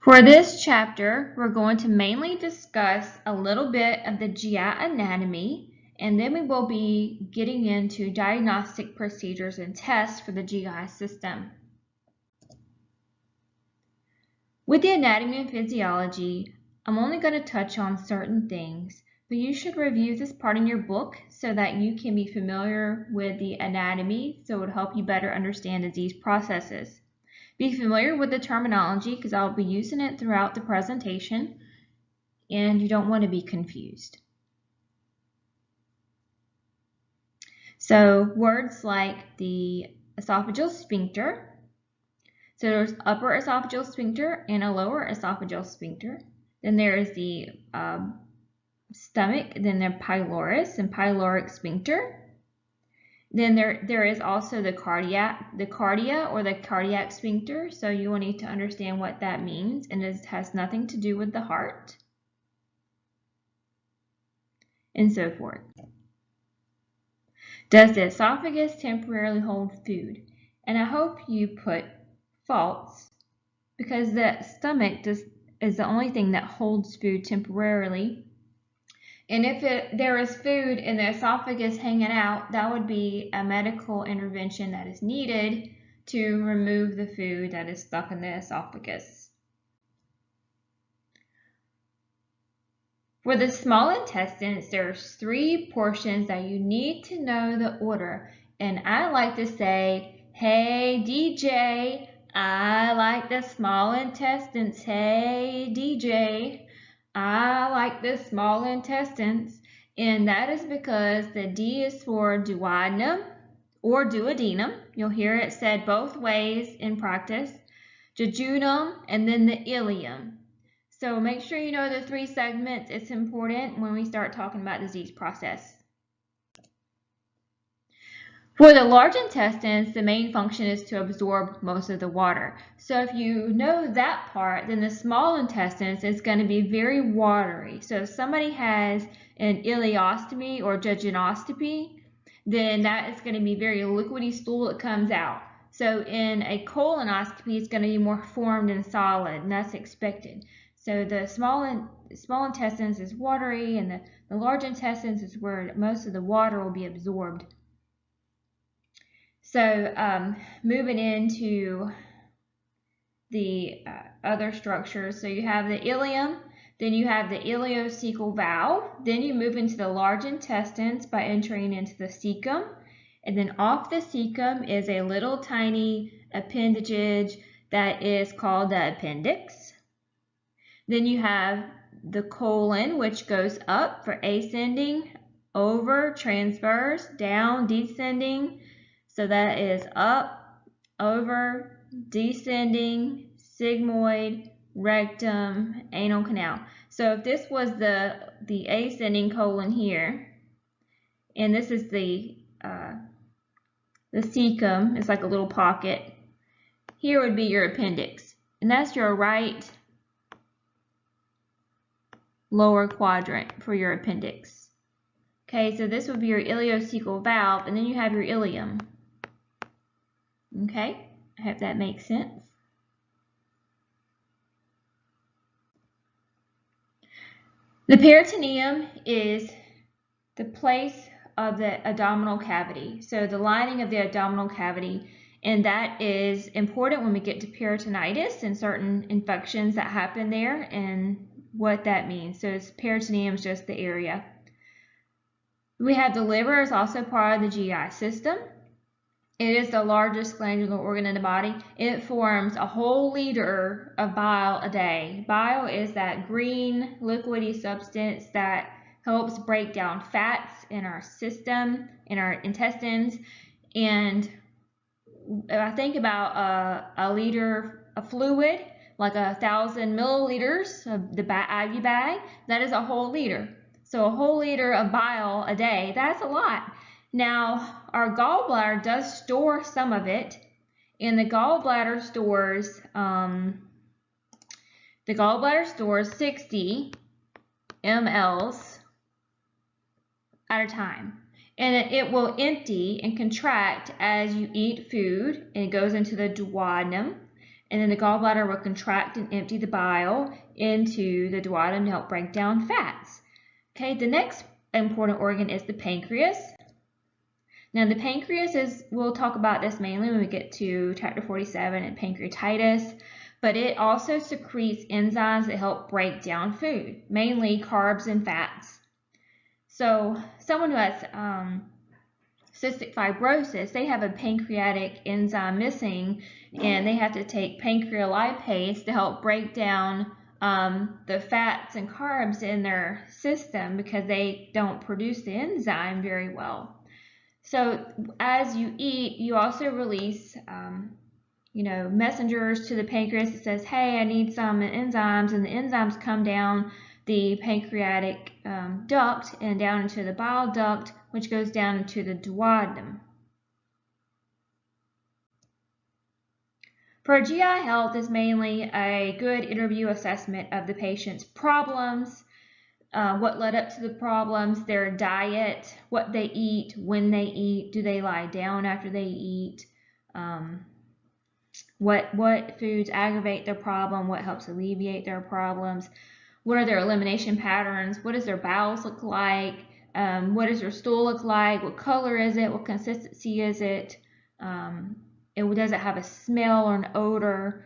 For this chapter, we're going to mainly discuss a little bit of the GI anatomy, and then we will be getting into diagnostic procedures and tests for the GI system. With the anatomy and physiology, I'm only going to touch on certain things, but you should review this part in your book so that you can be familiar with the anatomy, so it will help you better understand disease processes. Be familiar with the terminology because I'll be using it throughout the presentation, and you don't want to be confused. So words like the esophageal sphincter. So there's upper esophageal sphincter and a lower esophageal sphincter. Then there is the stomach, then the pylorus and pyloric sphincter. Then there is also the cardia or the cardiac sphincter. So you will need to understand what that means, and it has nothing to do with the heart, and so forth. Does the esophagus temporarily hold food? And I hope you put false, because the stomach is the only thing that holds food temporarily. And if there is food in the esophagus hanging out, that would be a medical intervention that is needed to remove the food that is stuck in the esophagus. For the small intestines, there's 3 portions that you need to know the order. And I like to say, hey DJ, I like the small intestines. Hey DJ, I like the small intestines. And that is because the D is for duodenum or duodenum. You'll hear it said both ways in practice. Jejunum and then the ileum. So make sure you know the 3 segments. It's important when we start talking about disease process. For the large intestines, the main function is to absorb most of the water. So if you know that part, then the small intestines is going to be very watery. So if somebody has an ileostomy or jejunoscopy, then that is going to be very liquidy stool that comes out. So in a colonoscopy, it's going to be more formed and solid, and that's expected. So the small intestines is watery, and the large intestines is where most of the water will be absorbed. So moving into the other structures, so you have the ileum, then you have the ileocecal valve, then you move into the large intestines by entering into the cecum, and then off the cecum is a little tiny appendage that is called the appendix. Then you have the colon, which goes up for ascending, over, transverse, down, descending. So that is up, over, descending, sigmoid, rectum, anal canal. So if this was the ascending colon here, and this is the cecum, it's like a little pocket, here would be your appendix. And that's your right lower quadrant for your appendix. Okay, so this would be your ileocecal valve, and then you have your ileum. Okay, I hope that makes sense. The peritoneum is the place of the abdominal cavity. So the lining of the abdominal cavity, and that is important when we get to peritonitis and certain infections that happen there and what that means. So peritoneum is just the area. We have the liver is also part of the GI system. It is the largest glandular organ in the body. It forms a whole liter of bile a day. Bile is that green liquidy substance that helps break down fats in our system, in our intestines. And if I think about a liter of fluid, like 1,000 milliliters of the IV bag, that is a whole liter. So a whole liter of bile a day, that's a lot. Now, our gallbladder does store some of it, and the gallbladder stores 60 mLs at a time, and it will empty and contract as you eat food, and it goes into the duodenum, and then the gallbladder will contract and empty the bile into the duodenum to help break down fats. Okay, the next important organ is the pancreas. Now the pancreas we'll talk about this mainly when we get to chapter 47 and pancreatitis, but it also secretes enzymes that help break down food, mainly carbs and fats. So someone who has cystic fibrosis, they have a pancreatic enzyme missing, and they have to take pancreolipase to help break down the fats and carbs in their system because they don't produce the enzyme very well. So as you eat, you also release messengers to the pancreas that says, hey, I need some enzymes, and the enzymes come down the pancreatic duct and down into the bile duct, which goes down into the duodenum. For GI health is mainly a good interview assessment of the patient's problems, what led up to the problems, their diet, what they eat, when they eat, do they lie down after they eat, what foods aggravate their problem, what helps alleviate their problems, what are their elimination patterns, what does their bowels look like, what does their stool look like, what color is it, what consistency is it, does it have a smell or an odor,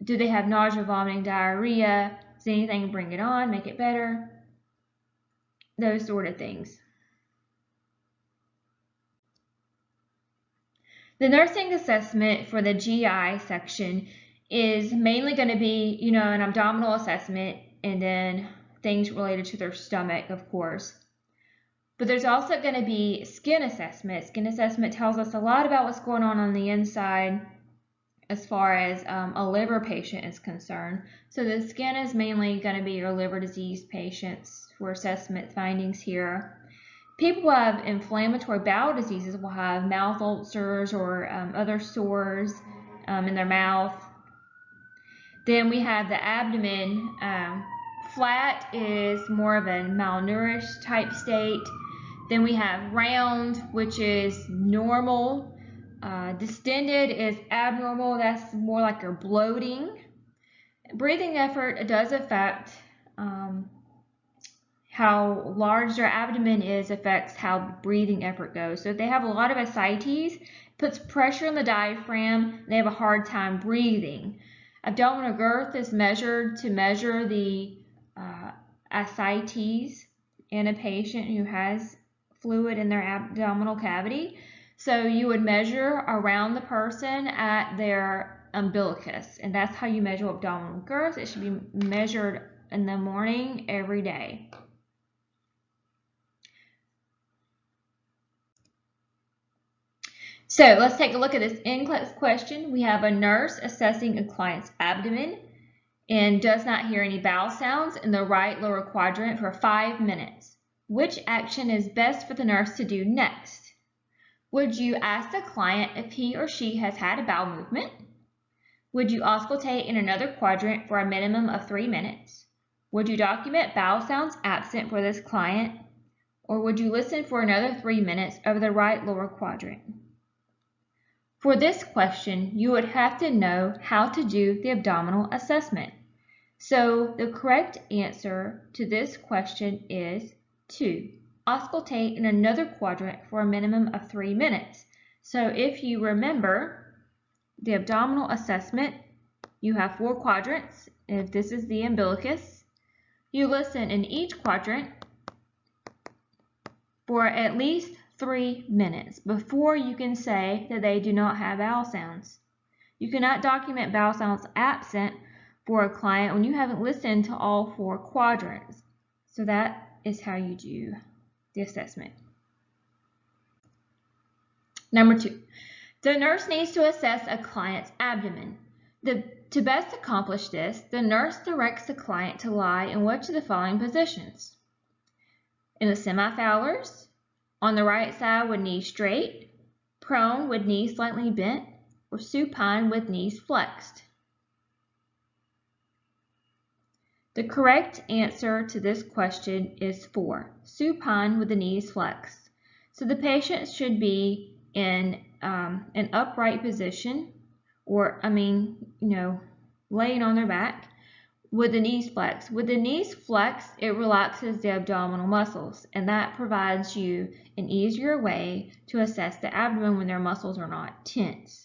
do they have nausea, vomiting, diarrhea, does anything bring it on, make it better, those sort of things. The nursing assessment for the GI section is mainly going to be, an abdominal assessment and then things related to their stomach, of course. But there's also going to be skin assessment. Skin assessment tells us a lot about what's going on the inside as far as a liver patient is concerned. So the skin is mainly going to be your liver disease patients for assessment findings here. People who have inflammatory bowel diseases will have mouth ulcers or other sores in their mouth. Then we have the abdomen. Flat is more of a malnourished type state. Then we have round, which is normal. Distended is abnormal. That's more like you're bloating. Breathing effort does affect how large their abdomen is, affects how breathing effort goes. So if they have a lot of ascites, it puts pressure on the diaphragm, and they have a hard time breathing. Abdominal girth is measured to measure the ascites in a patient who has fluid in their abdominal cavity. So you would measure around the person at their umbilicus, and that's how you measure abdominal girth. It should be measured in the morning every day. So let's take a look at this NCLEX question. We have a nurse assessing a client's abdomen and does not hear any bowel sounds in the right lower quadrant for 5 minutes. Which action is best for the nurse to do next? Would you ask the client if he or she has had a bowel movement? Would you auscultate in another quadrant for a minimum of 3 minutes? Would you document bowel sounds absent for this client? Or would you listen for another 3 minutes over the right lower quadrant? For this question, you would have to know how to do the abdominal assessment. So the correct answer to this question is 2. Auscultate in another quadrant for a minimum of 3 minutes. So if you remember the abdominal assessment, you have 4 quadrants. If this is the umbilicus, you listen in each quadrant for at least 3 minutes before you can say that they do not have bowel sounds. You cannot document bowel sounds absent for a client when you haven't listened to all 4 quadrants. So that is how you do the assessment. Number 2, the nurse needs to assess a client's abdomen. To best accomplish this, the nurse directs the client to lie in which of the following positions? In the semifowlers, on the right side with knees straight, prone with knees slightly bent, or supine with knees flexed. The correct answer to this question is 4, supine with the knees flexed. So the patient should be in an upright position or laying on their back with the knees flexed. With the knees flexed, it relaxes the abdominal muscles, and that provides you an easier way to assess the abdomen when their muscles are not tense.